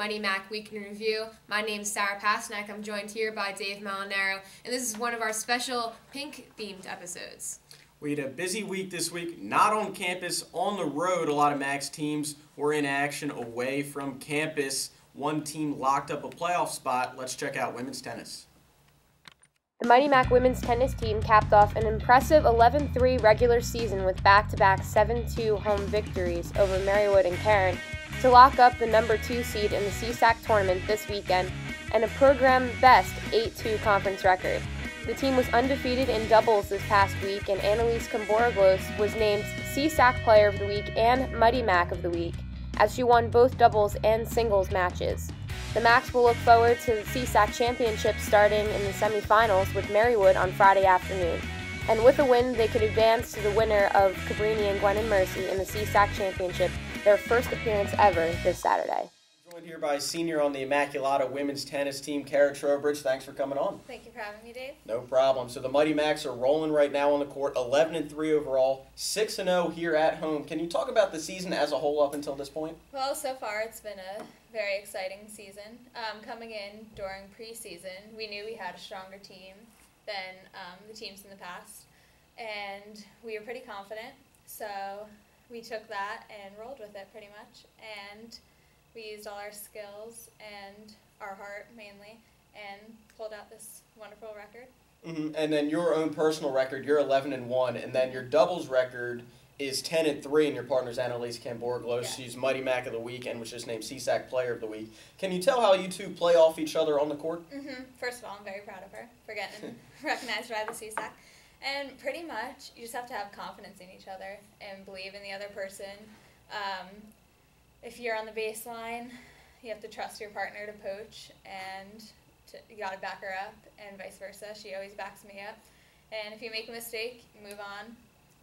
Mighty Mac Week in Review. My name is Sarah Pasternak. I'm joined here by Dave Molinaro, and this is one of our special pink-themed episodes. We had a busy week this week, not on campus, on the road. A lot of Mac's teams were in action away from campus. One team locked up a playoff spot. Let's check out women's tennis. The Mighty Mac women's tennis team capped off an impressive 11-3 regular season with back-to-back 7-2 home victories over Marywood and Cairn to lock up the number 2 seed in the CSAC tournament this weekend and a program-best 8-2 conference record. The team was undefeated in doubles this past week, and Annalise Camboraglos was named CSAC Player of the Week and Mighty Mac of the Week, as she won both doubles and singles matches. The Macs will look forward to the CSAC Championships starting in the semifinals with Marywood on Friday afternoon. And with a win, they could advance to the winner of Cabrini and Gwen and Mercy in the CSAC Championship, their first appearance ever this Saturday. Joined here by senior on the Immaculata women's tennis team, Kara Trowbridge. Thanks for coming on. Thank you for having me, Dave. No problem. So the Mighty Macs are rolling right now on the court, 11-3 overall, 6-0 here at home. Can you talk about the season as a whole up until this point? Well, so far it's been a very exciting season. Coming in during preseason, we knew we had a stronger team than the teams in the past, and we were pretty confident. So we took that and rolled with it pretty much, and we used all our skills and our heart mainly and pulled out this wonderful record. And then your own personal record, you're 11-1, and then your doubles record is 10-3, and your partner's Annalise Camboraglos. Yeah. She's Mighty Mac of the Week and was just named CSAC Player of the Week. Can you tell how you two play off each other on the court? First of all, I'm very proud of her for getting recognized by the CSAC. And pretty much, you just have to have confidence in each other and believe in the other person. If you're on the baseline, you have to trust your partner to poach, and you got to back her up, and vice versa. She always backs me up. And if you make a mistake, you move on,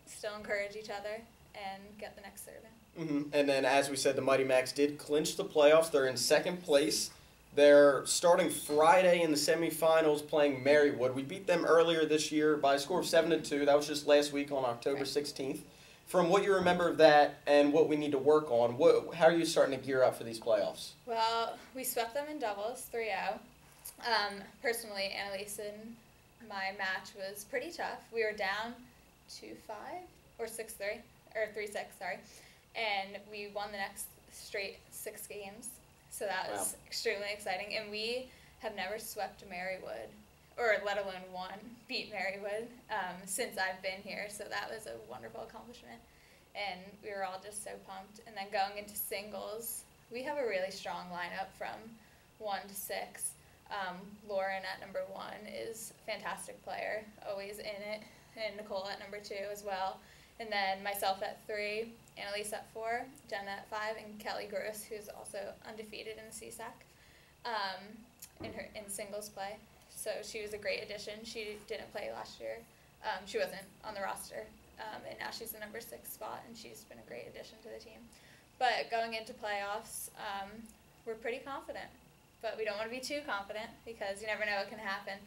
still encourage each other, and get the next serve in. And then, as we said, the Mighty Macs did clinch the playoffs. They're in second place. They're starting Friday in the semifinals playing Marywood. We beat them earlier this year by a score of 7-2. That was just last week on October 16th. From what you remember of that and what we need to work on, how are you starting to gear up for these playoffs? Well, we swept them in doubles, 3-0. Personally, Annalise and my match was pretty tough. We were down 2-5 or 6-3, or 3-6, sorry. And we won the next straight 6 games. So that was extremely exciting. And we have never swept Marywood, or let alone beat Marywood, since I've been here. So that was a wonderful accomplishment. And we were all just so pumped. And then going into singles, we have a really strong lineup from 1 to 6. Lauren at number 1 is a fantastic player, always in it, and Nicole at number 2 as well. And then myself at 3, Annalise at 4, Jenna at 5, and Kelly Gross, who's also undefeated in the CSAC in singles play. So she was a great addition. She didn't play last year. She wasn't on the roster, and now she's the number 6 spot, and she's been a great addition to the team. But going into playoffs, we're pretty confident. But we don't want to be too confident because you never know what can happen.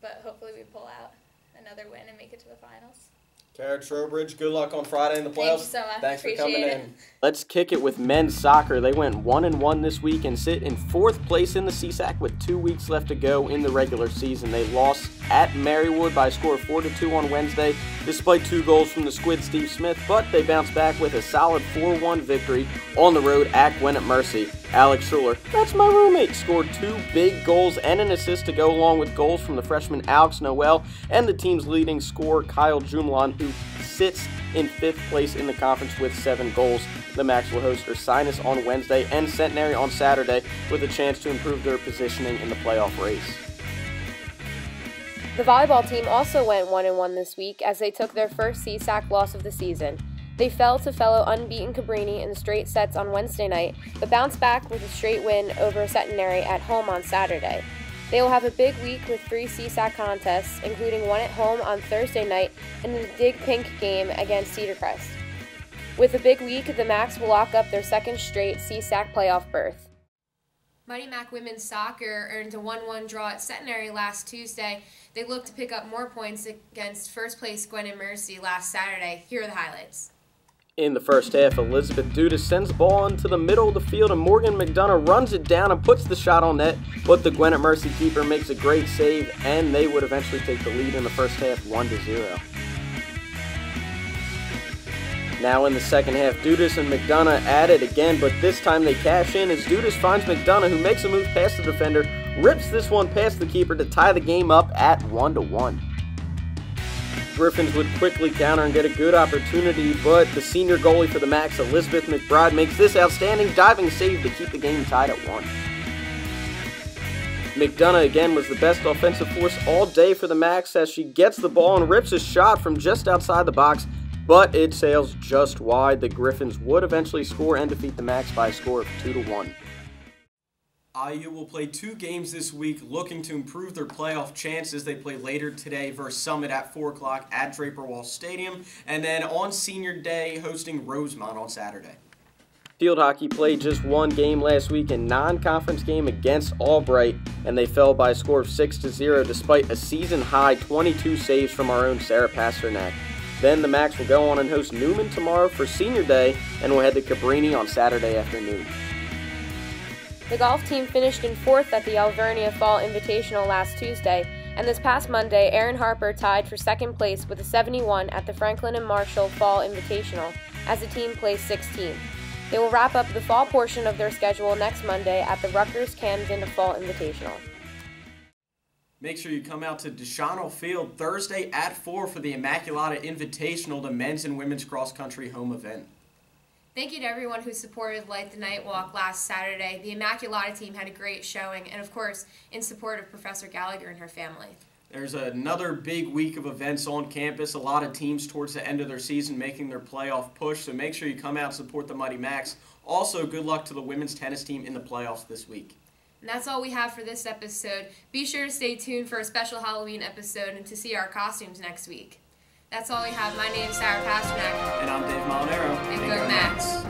But hopefully we pull out another win and make it to the finals. Kara Trowbridge, good luck on Friday in the playoffs. Thank you so much. Thanks for coming in. Let's kick it with men's soccer. They went 1-1 this week and sit in 4th place in the CSAC with 2 weeks left to go in the regular season. They lost at Marywood by a score of 4-2 on Wednesday, despite 2 goals from the Squid Steve Smith, but they bounced back with a solid 4-1 victory on the road at Gwen at Mercy. Alex Schuler, that's my roommate, scored 2 big goals and an assist to go along with goals from the freshman Alex Noel and the team's leading scorer Kyle Jumlon, who sits in 5th place in the conference with 7 goals. The Macs will host Ursinus on Wednesday and Centenary on Saturday with a chance to improve their positioning in the playoff race. The volleyball team also went 1-1 this week as they took their first CSAC loss of the season. They fell to fellow unbeaten Cabrini in straight sets on Wednesday night, but bounced back with a straight win over Centenary at home on Saturday. They will have a big week with 3 CSAC contests, including one at home on Thursday night and the Dig Pink game against Cedar Crest. With a big week, the Macs will lock up their 2nd straight CSAC playoff berth. Mighty Mac women's soccer earned a 1-1 draw at Centenary last Tuesday. They look to pick up more points against first place Gwen and Mercy last Saturday. Here are the highlights. In the first half, Elizabeth Dudas sends the ball into the middle of the field and Morgan McDonough runs it down and puts the shot on net, but the Gwinnett Mercy keeper makes a great save and they would eventually take the lead in the first half 1-0. Now in the second half, Dudas and McDonough at it again, but this time they cash in as Dudas finds McDonough, who makes a move past the defender, rips this one past the keeper to tie the game up at 1-1. Griffins would quickly counter and get a good opportunity, but the senior goalie for the Macs, Elizabeth McBride, makes this outstanding diving save to keep the game tied at 1. McDonough again was the best offensive force all day for the Macs as she gets the ball and rips a shot from just outside the box, but it sails just wide. The Griffins would eventually score and defeat the Macs by a score of 2-1. IU will play 2 games this week, looking to improve their playoff chances. They play later today versus Summit at 4 o'clock at Draper Wall Stadium, and then on Senior Day, hosting Rosemont on Saturday. Field hockey played just 1 game last week, a non-conference game against Albright, and they fell by a score of 6-0 despite a season-high 22 saves from our own Sarah Pasternak. Then the Macs will go on and host Newman tomorrow for Senior Day, and will head to Cabrini on Saturday afternoon. The golf team finished in 4th at the Alvernia Fall Invitational last Tuesday, and this past Monday, Erin Harper tied for 2nd place with a 71 at the Franklin and Marshall Fall Invitational, as the team placed 16th. They will wrap up the fall portion of their schedule next Monday at the Rutgers-Camden Fall Invitational. Make sure you come out to Deschanel Field Thursday at 4 for the Immaculata Invitational, the men's and women's cross-country home event. Thank you to everyone who supported Light the Night Walk last Saturday. The Immaculata team had a great showing, and of course, in support of Professor Gallagher and her family. There's another big week of events on campus. A lot of teams towards the end of their season making their playoff push, so make sure you come out and support the Mighty Macs. Also, good luck to the women's tennis team in the playoffs this week. And that's all we have for this episode. Be sure to stay tuned for a special Halloween episode and to see our costumes next week. That's all we have. My name is Sarah Pasternak. And I'm Dave Molinaro. And go Macs.